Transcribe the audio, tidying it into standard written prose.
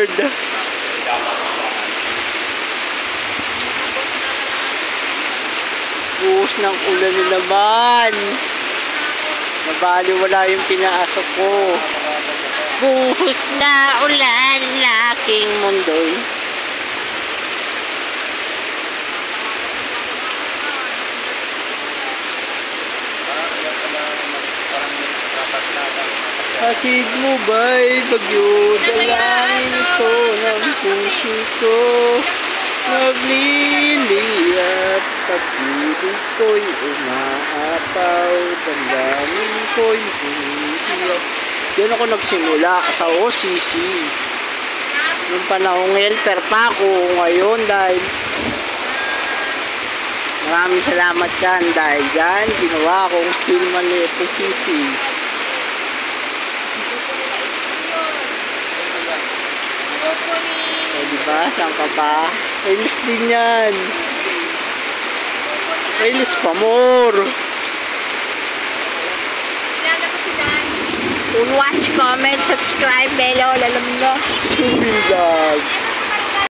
Lord. Buhos ng ulan na naman. Nabaliwala yung pinaasok ko. Buhos na ulan na aking mundo'y. Hatid mo ba'y bagyo? Dalangin ito ng puso ko. Nagliliyap, pag-ibig ko'y umaapaw, damdamin ko'y humihilap. Diyan ako nagsimula sa OCC. Nung panahong helper pa ako ngayon dahil maraming salamat dyan dahil dyan ginawa akong Stillman ni FCC. Diba? Saan ka pa? Release din yan. Release pa more. Watch, comment, subscribe, bell, alam mo na.